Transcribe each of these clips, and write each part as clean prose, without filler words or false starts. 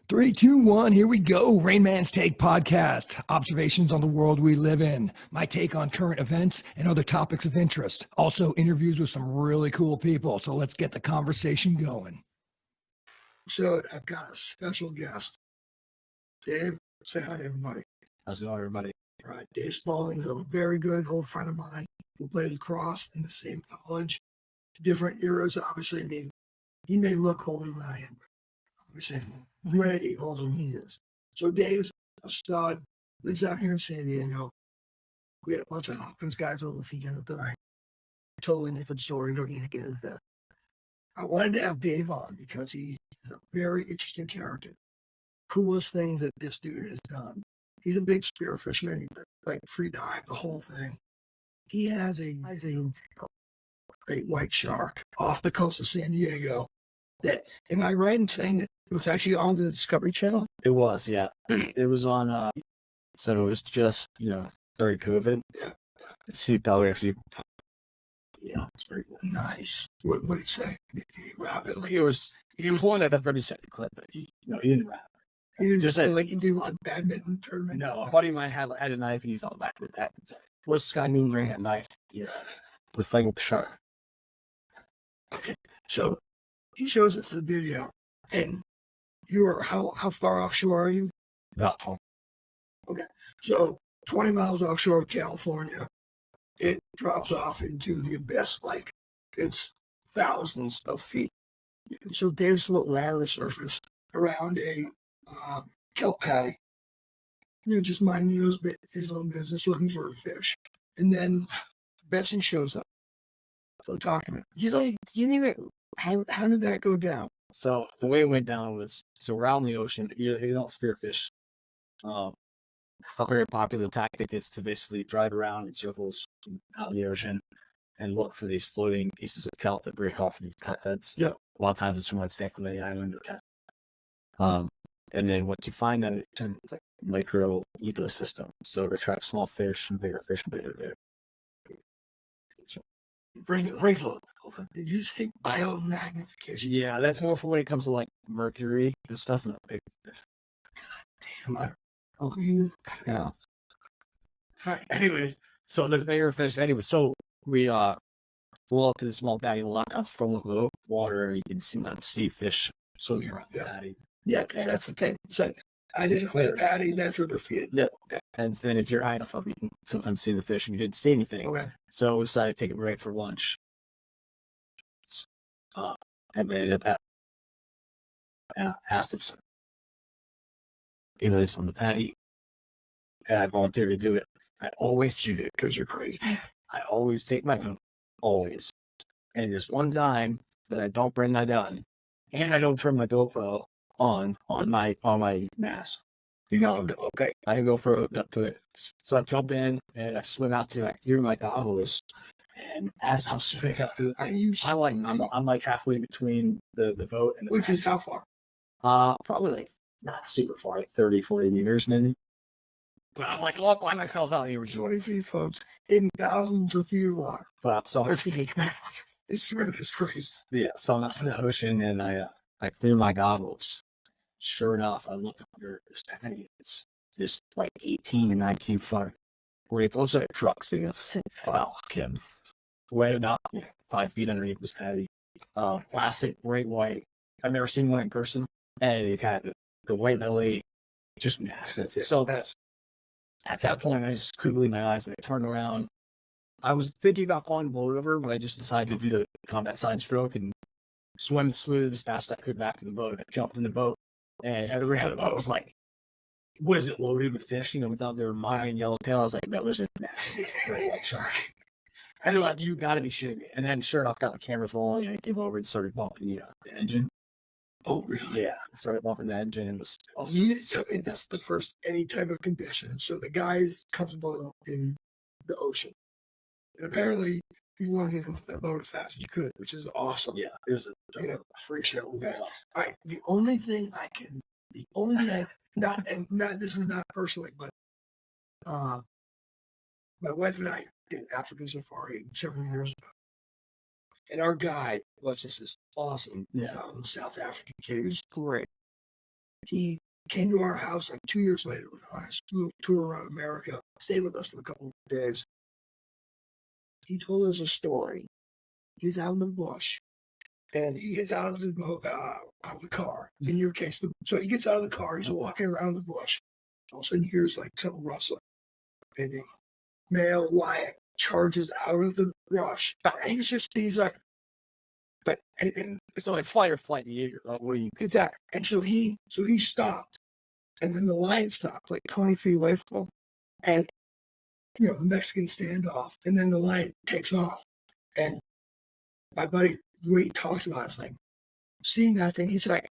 Three, two, one, here we go. RAINMAN'S Take podcast. Observations on the world we live in. My take on current events and other topics of interest. Also, interviews with some really cool people. So let's get the conversation going. So I've got a special guest. Dave, say hi to everybody. How's it going, everybody? All right, Dave Spalding is a very good old friend of mine who played lacrosse in the same college. Different eras, obviously. I mean, he may look older than I am, but obviously way older than he is. So Dave's a stud, lives out here in San Diego. We had a bunch of Hopkins guys over the weekend tonight. Totally different story, don't need to get into that. I wanted to have Dave on because he is a very interesting character. Coolest thing that this dude has done. He's a big spearfisher, like free dive, the whole thing. He has a great white shark off the coast of San Diego. That, am I right in saying that it was actually on the Discovery Channel? It was, yeah. It was on, so it was just, during COVID. Yeah. See, probably if you, it's very cool. Nice. What did he say? Did he wrap it? He was one at the 30-second clip, but he didn't wrap it. He didn't just like you do with the badminton tournament? No, a buddy of mine had a knife and he's all back with that. Was Skydiving ring a knife? Yeah. With fighting with the shark. So he shows us the video, and you are how far offshore are you? About 12. Okay, so 20 miles offshore of California, it drops off into the abyss like it's thousands of feet. So Dave's floating around the surface around a kelp patty, just minding his own business, looking for a fish, and then Besson shows up. So talk to me. He's like, how did that go down? So the way it went down was, so around the ocean, you don't spearfish. A very popular tactic is to basically drive around in circles out in the ocean and look for these floating pieces of kelp that break off of these kelp beds. Yeah. A lot of times it's from like Secondary Island or Cat. And then once you find that, it's like a micro ecosystem. So it attracts small fish and bigger fish and bigger fish. Brings a little. Did you just think biomagnification? Yeah, that's more for when it comes to like mercury and stuff. Not big fish. God damn, Yeah. All right. Anyways, so the bigger fish. Anyway, so we pull up to the small patty lot from the water. You can see fish swimming around the patty. Yeah, that's the thing. So I didn't play the patty. That's what they're feeding. Yeah. And then if you're high enough up, you can sometimes see the fish, and you didn't see anything. Okay. So we decided to take a break for lunch. And we ended up asked if it's on the patty, and I volunteered to do it. I always shoot it because you're crazy. I always take my gun, always. And there's one time that I don't bring my gun, and I don't turn my GoPro on my mask. Okay. I go for up to it. So I jump in and I swim out to like through my goggles. And as I'm swimming up to I'm like halfway between the boat and the which is how far? Probably like not super far, like 30, 40 meters maybe. But I'm like, look, why myself out here? 20 feet, folks, in thousands of feet of water. But so it's crazy. Yeah, so I'm out in the ocean and I clear my goggles. Sure enough, I look under this patty. It's this like 18 and 19 foot. Where those are trucks. Wow, Kim. Way not 5 feet underneath this patty. Plastic, great white. I've never seen one in person. And it had the white belly, just massive. So that's at that point, I just couldn't believe my eyes. And I turned around. I was thinking about calling the boat over, but I just decided to do the combat side stroke and swim smooth as fast as I could back to the boat. I jumped in the boat. And everybody on the boat was like, what is it, loaded with fish? Without their mine yellowtail. I was like, no, there's a massive great white shark. I know, you gotta be shitting me. And then sure enough, got the camera rolling, and I came over and started bumping the engine. Oh, really? Yeah, started bumping the engine. And so that's the first any type of condition. So the guy's comfortable in the ocean. And apparently, you want to get into that boat as fast as you could, which is awesome. Yeah, it was a freak show with that. The only thing I this is not personally, but my wife and I did African safari several years ago. And our guide was just this awesome South African kid. He was great. He came to our house like 2 years later on a tour around America, stayed with us for a couple of days. He told us a story. He's out in the bush, and he gets out of the boat, out of the car. In your case, so he gets out of the car. He's walking around the bush. All of a sudden, he hears like something rustling, and a male lion charges out of the brush. And he's like, but and It's not like fight or flight behavior. exactly. And so he stopped, and then the lion stopped like 20 feet away from him, and the Mexican standoff, and then the lion takes off, and my buddy, the way he talks about it, it's like seeing that thing. He's like,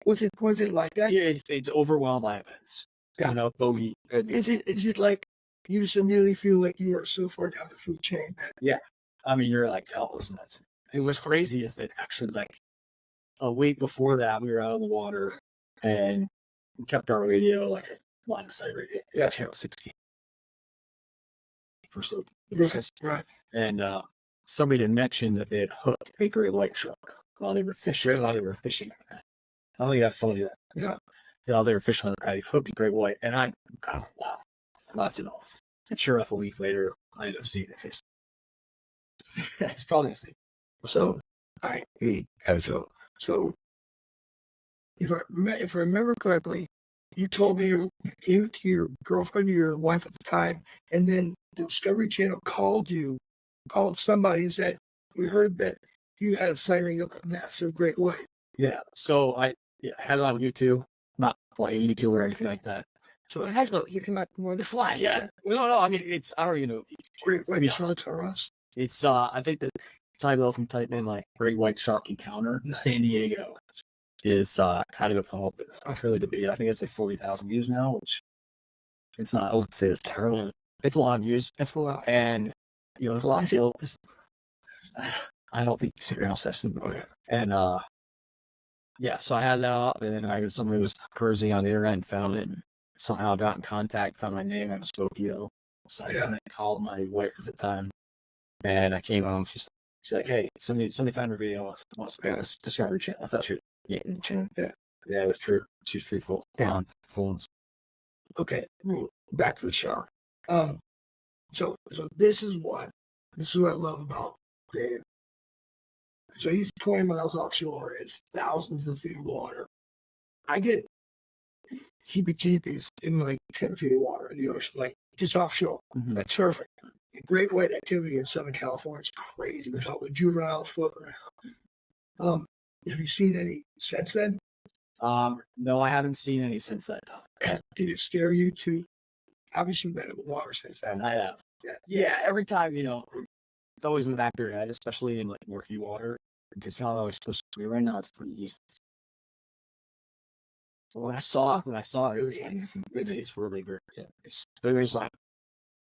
was it like that? Yeah, it's overwhelmed by events. Yeah. Bogey. Is it like you just immediately feel like you are so far down the food chain that I mean, you're like helpless, and that's it. And what's crazy is that actually, like a week before that, we were out of the water and we kept our radio like a line of sight radio. Yeah. Channel 16. First look. right? And somebody had mentioned that they had hooked a great white shark while they were fishing. I don't think that's funny. Yeah. While they were fishing on the paddy, hooked a great white, and I left it off. And sure enough, a week later, I ended up seeing it face. It's probably the same. So if I remember correctly, you told me you gave it to your girlfriend or your wife at the time, and then the Discovery Channel called somebody and said, we heard that you had a sighting of a massive great white. Yeah. So I had it on YouTube, not like YouTube or anything like that. So it has you came out more to fly. Yeah. Well, no. I mean, I don't even know. Great white sharks are us. It's I think the title from type in like Great White Shark Encounter in San Diego is kind of a pump. I feel like I think it's like 40,000 views now, which it's not. I wouldn't say it's terrible. It's a lot of views, and there's a lot of sales. I don't think you sit around session, and so I had that up, and then somebody was cruising on the internet and found it. And somehow got in contact, found my name on Spokio sites, and I called my wife at the time. And I came home. She's like, "Hey, somebody found her video. Wants to this Discovery Channel." I thought she was in the channel. Yeah, it was true. She was truthful. Yeah. Phones. Okay, back to the shark. So this is what I love about Dave. So he's 20 miles offshore. It's thousands of feet of water. I get heebie-jeebies in like 10 feet of water in the ocean, like just offshore. Mm-hmm. That's surfing. Great white activity in Southern California is crazy. There's all the juveniles floating around. Have you seen any since then? No, I haven't seen any since that time. Did it scare you to? Obviously, you've been in the water since then. I have. Yeah. Every time, it's always in the back of your head, especially in like murky water. It's not always supposed to be. Right now, it's pretty easy. So when I saw it, it's really good. Yeah, it was like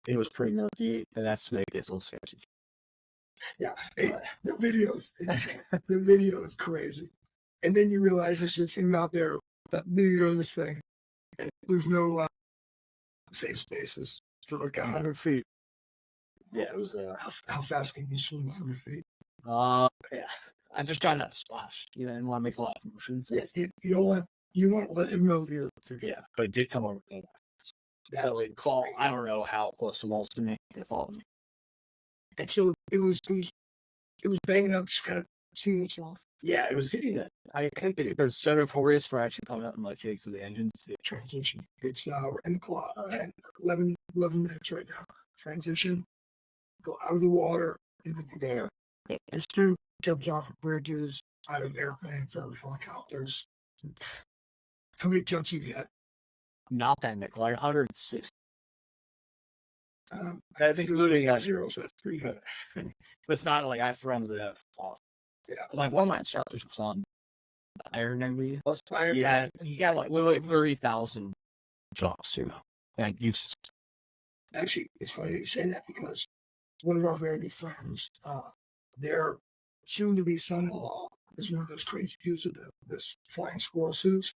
it was pretty murky, and that's make it a little sketchy. Yeah, the video is crazy, and then you realize it's just him out there doing this thing, and there's no safe spaces for like 100 feet. Yeah, it was. How fast can you swim 100 feet? Yeah, I'm just trying not to splash. You didn't want to make a lot of motions. Yeah, you don't want. You want to let him know you're. Yeah, but it did come over. So it called. I don't know how close it was to me. They followed me. And so it was banging up, just kind of shooting itself. Yeah, it was hitting it. I think there's several ports for actually coming up and like hitting some of the engines. Transition. It's in the clock. 11 minutes right now. Transition. Go out of the water into the air. It's true. Jumping off of bridges, out of airplanes, out of helicopters. How many jumps you get? Not that many, like 106. That's including zero, so that's pretty good. But it's not like I have friends that have lost. Yeah. Like one of my instructors was on Iron Envy. Yeah, he got like literally 30,000 jumps, like uses. Actually, it's funny you say that because one of our very good friends, their soon-to-be son-in-law is one of those crazy dudes with this flying squirrel suits.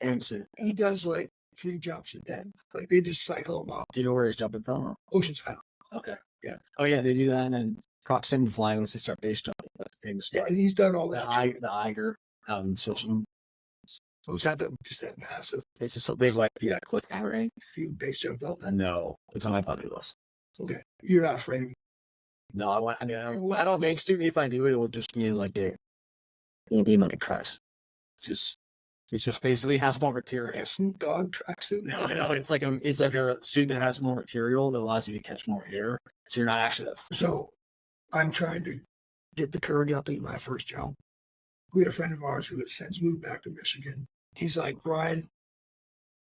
And he does like 3 jumps a day. Like they just cycle him up. Do you know where he's jumping from? Ocean's Fountain. Okay. Yeah. Oh yeah, they do that, and then proximity flying once they start base jumping. That's famous. Yeah, and he's done all that. The Eiger out in Switzerland. Was that just that massive? It's just so big, like, yeah, click that ring. If you base jumped up? No, it's on my bucket list. Okay. You're not afraid of it. No, I don't make student. If I do it, it will just be like it'll be like tracks. It just basically has more material. A Snoop Dogg tracksuit? No, it's like a suit that has more material that allows you to catch more air. So you're not actually. So I'm trying to get the courage up to my first jump. We had a friend of ours who has since moved back to Michigan. He's like, Brian,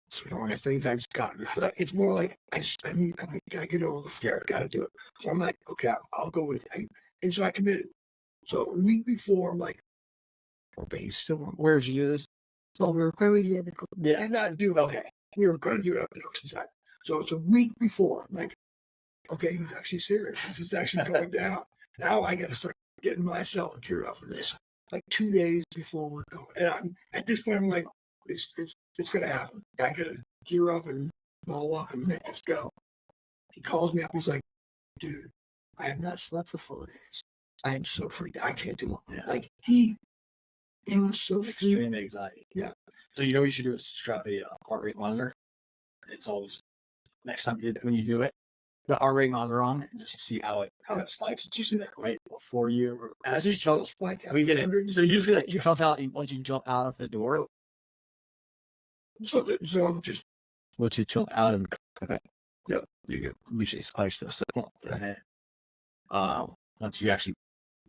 it's one of the things I've just gotten. It's more like I gotta get over the fear. I gotta do it. So I'm like, okay, I'll go with it. And so I committed. So a week before, I'm like, we're based still. Where'd you do this? So we were going to do it. And not do it. Okay. We were going to do it up in Oceanside. So it's a week before. I'm like, okay, he's actually serious. This is actually going down. Now I got to start getting myself geared up for this. Like 2 days before we're going. And at this point, I'm like, it's going to happen. I got to gear up and ball up and make this go. He calls me up. He's like, dude, I have not slept for 4 days. I am so freaked out. I can't do it. Yeah. Like, he was so extreme anxiety. Yeah. So you know what you should do is strap a heart rate monitor. It's always next time when you do it, the heart rate monitor on, and just see how it spikes. It's usually like right before you, as you jump, we get it. So usually like you jump out, once you jump out of the door. So just once you jump out and yeah, you get usually spikes the second. Once you actually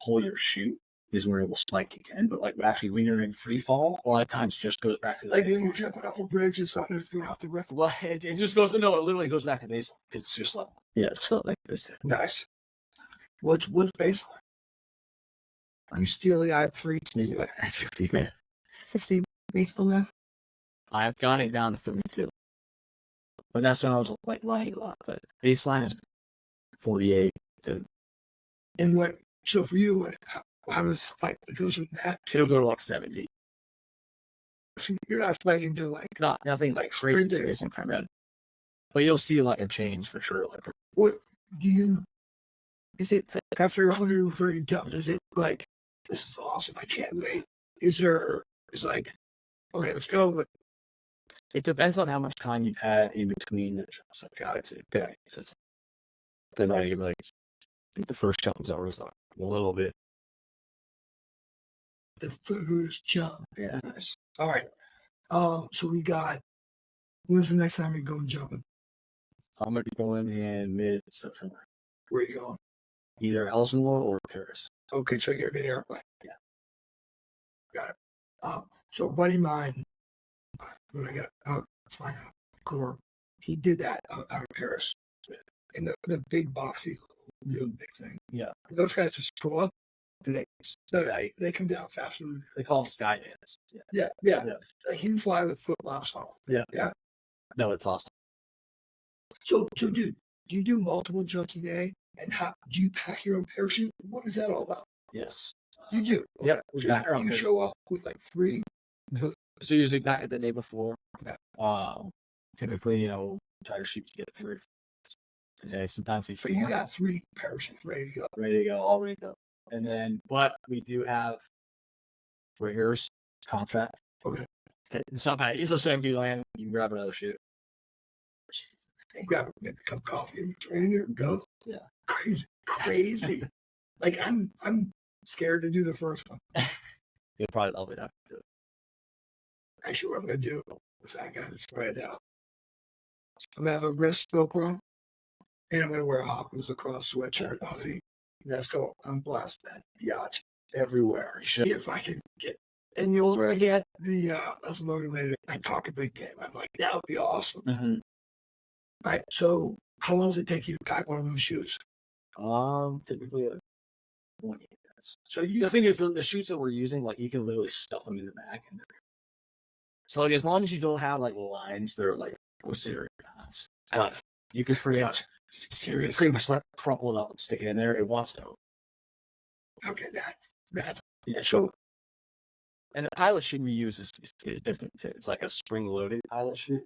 pull your chute is where it will spike again. But like actually when you're in free fall, a lot of times it just goes back to the like when you're jumping off a bridge and something to feel off the roof. Well, it just goes it literally goes back to base. It's just like so like this. Nice. What's baseline? You still got 3 50 baseline? I've got it down to 32. But that's when I was like, but baseline is 48. And what? So for you, how does like it goes with that? It'll go to like 70. So you're not fighting to like nothing like crazy isn't kind of. But you'll see like a change for sure. Like what do you? Is it after 130 jumps? Is it like this is awesome? I can't wait. Is there? It's like okay, let's go. But it depends on how much time you've had in between the jumps. I got it. Okay, so then I like the first jump was always like a little bit. The first jump. Yeah. Nice. All right. So we got. When's the next time we go jumping? I'm gonna be going in mid-September. Where are you going? Either Elsinore or Paris. Okay, so you're in an airplane. Yeah. Got it. So a buddy of mine, when I got out flying out the Corps, he did that out of Paris. In the big boxy, really big thing. Yeah. Those guys just go up. They come down faster than they call it Skydiving. Yeah. Like he can fly with foot loss on. Yeah. No, it's awesome. So, dude, do you do multiple jumps a day? And how do you pack your own parachute? What is that all about? Yes. You do? Okay. Yeah. So you show up with like 3. So usually back the day before. Typically, try to shoot to get 3 today. Sometimes so you got 3 parachutes ready to go. All ready to go. And then, but we do have rigorous contract. Okay. It's not bad. It's the same if you land, you can grab another shoot. And grab a cup of coffee in between there and go. Yeah. Crazy. Like I'm scared to do the first one. You'll probably love it after do it. Actually, what I'm gonna do is I got it spread out. I'm gonna have a wrist GoPro, and I'm gonna wear a Hopkins lacrosse sweatshirt, hoodie. Let's go. I'm blast that yacht everywhere. If I can get, and you'll already get the that's motivated. I talk a big game. I'm like, that would be awesome. Mm-hmm. Right. So, how long does it take you to pack one of those shoes? Typically 20 minutes. So the thing is, the shoes that we're using, like you can literally stuff them in the back. So like, as long as you don't have like lines that are like posterior paths, you can pretty much crumple it up and stick it in there. It wants to. Okay, that. Yeah. So, and the pilot chute we use is different too. It's like a spring-loaded pilot chute.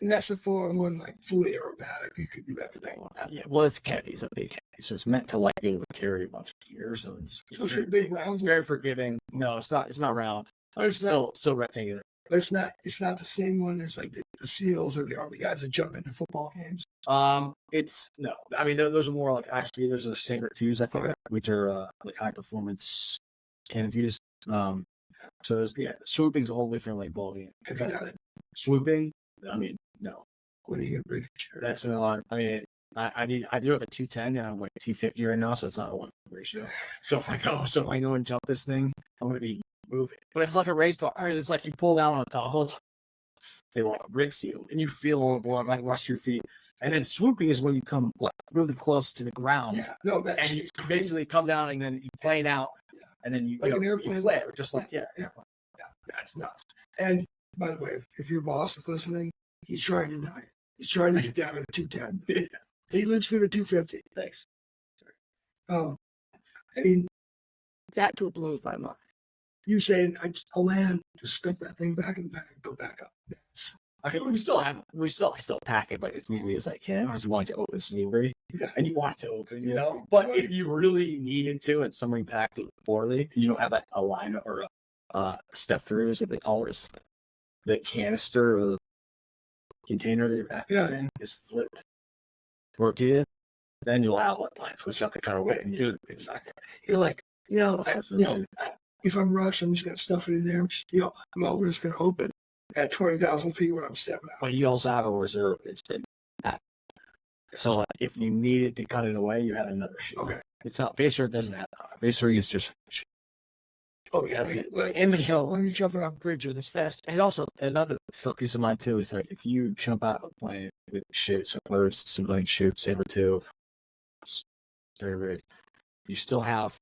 And that's the 4-in-1, like fully aerobatic. You could do everything on that. Yeah. Well, it's heavy. It's a big heavy. So it's meant to like be able to carry a bunch of gear. So it's very big rounds. Very forgiving. No, it's not. It's not round. It's still rectangular. But it's not the same one as like the SEALs or the Army guys that jump into football games. It's no. I mean, those are more like actually. There's a Sanger 2s, I think, which are like high performance cannon views. So there's swooping's a whole different like ball game. Have you got it? Swooping, I mean, no. When are you gonna bring it? That's a lot. I mean, I do have a 210 and I'm like 250 right now, so it's not a 1 ratio. So if I go and jump this thing, I'm gonna be moving. But it's like a race car. It's like you pull down on the whole. They want to rig seal, and you feel all the blood like rush your feet. And then swooping is when you come really close to the ground. Yeah, no, and you basically come down and then you plane out, and then you like an airplane flare, just like yeah, that's nuts. And by the way, if your boss is listening, he's trying to die. He's trying to get down to 210. He lives good at 250. Thanks. I mean, that blows my mind. You saying I'll land, just stuff that thing back in the bag, go back up. We still pack it, but as neatly as I can. I just want to open smoothly, and you want to open, you know. But if you really needed to, and somebody packed it poorly, you don't have like a line or a step through, as they call it, the canister or the container that you're packing in is flipped toward you. Then you'll have one line, which you have to kind of wait, and you're like, if I'm rushed, I'm just gonna stuff it in there. I'm just gonna open at 20,000 feet when I'm stepping out. But you also have a reserve. It's been so if you needed to cut it away, you had another shoe. Okay. It's not base rig doesn't have that. Base rig is just. Oh yeah. Like in the hill when you jump off a bridge or this fast. And also another focus of mine too is that if you jump out of a plane with chutes, whether it's civilian chute, Saber 2, very big, you still have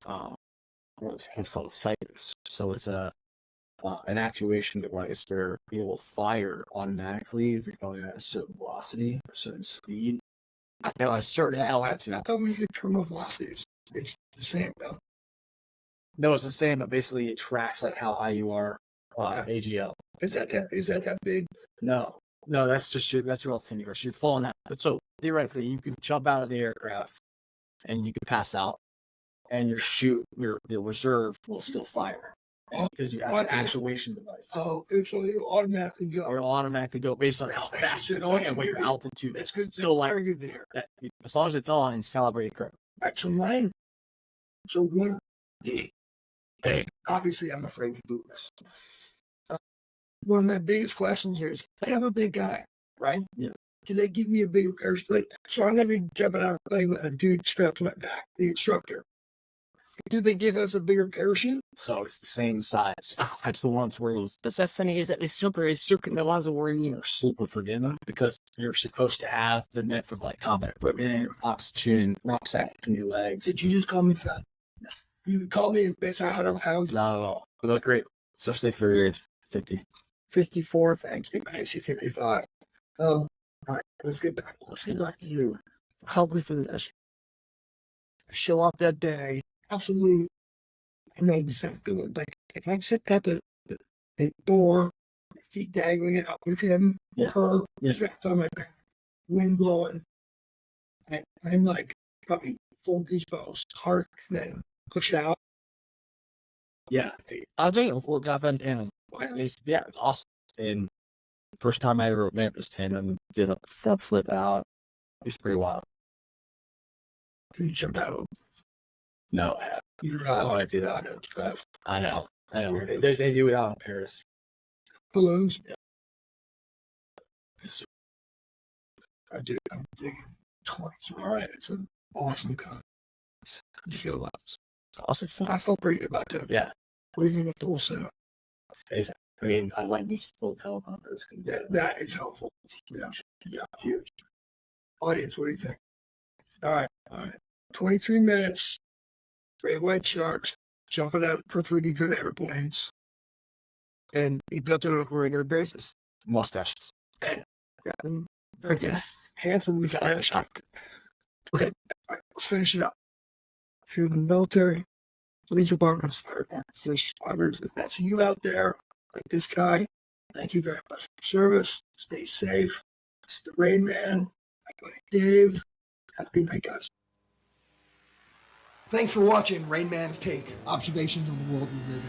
it's called a sightless. So it's an actuation device where it will fire automatically if you're going at a certain velocity or certain speed. I feel a certain altitude. I thought when you get terminal velocities, it's the same though. No, it's the same, but basically it tracks like how high you are AGL. Is that big? No, that's your little finger. So you're falling out. But so theoretically, you can jump out of the aircraft and you can pass out, and your reserve will still fire because you have an actuation device. Oh, so it'll automatically go. Or it'll automatically go based on how fast you're going and what your altitude is. That's good. So like, very good there. As long as it's on, it's calibrated correctly. Right, so one. Obviously, I'm afraid to do this. One of my biggest questions here is, I have a big guy, right? Yeah. Can they give me a bigger parachute? So I'm going to be jumping out of the plane with a dude strapped to my back, the instructor. Do they give us a bigger parachute? So it's the same size. That's the ones where the thing is that it's super, the ones where you're super forgiving because you're supposed to have the net for like combat equipment, oxygen, rucksack in your legs. Did you just call me fat? You call me based on 100 pounds? Not at all. You look great, especially for your 50. 54, thank you. I see 55. All right, let's get back to you. Help me through this. Show up that day. Absolutely. I know exactly what, like, if I sit at the door, feet dangling out with him or her, strapped on my back, wind blowing, I'm like, probably full goosebumps, heart then pushed out. Yeah. I think a full happened and awesome. And first time I ever went was 10 and did a flip out. It was pretty wild. Did you jump out? No, You're I do that. I know. They do it out in Paris. Balloons? Yeah. I'm digging 23. All right, it's an awesome cut. How'd you feel about this? Awesome. I felt pretty good about that. Yeah. What do you think about the whole setup? It's amazing. I mean, I like these little teleprompters. That is helpful. Yeah, huge. Audience, what do you think? All right. 23 minutes. Great white sharks jumping out perfectly good airplanes. And he built it on a regular basis. Mustaches. And got them very good. Handsomely finished. Okay, all right, let's finish it up. If you're in the military, police departments, fire departments, first responders, if that's you out there, like this guy, thank you very much for service. Stay safe. It's the Rain Man, my buddy Dave. Have a good night, guys. Thanks for watching Rain Man's Take, observations on the world we live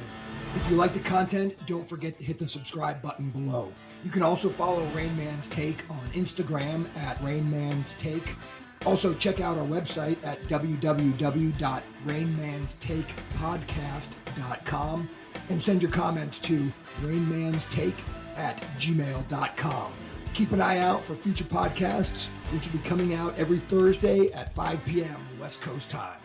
in. If you like the content, don't forget to hit the subscribe button below. You can also follow Rainman's Take on Instagram at Rainman's Take. Also, check out our website at www.rainmanstakepodcast.com and send your comments to rainmanstake@gmail.com. Keep an eye out for future podcasts, which will be coming out every Thursday at 5 p.m. West Coast time.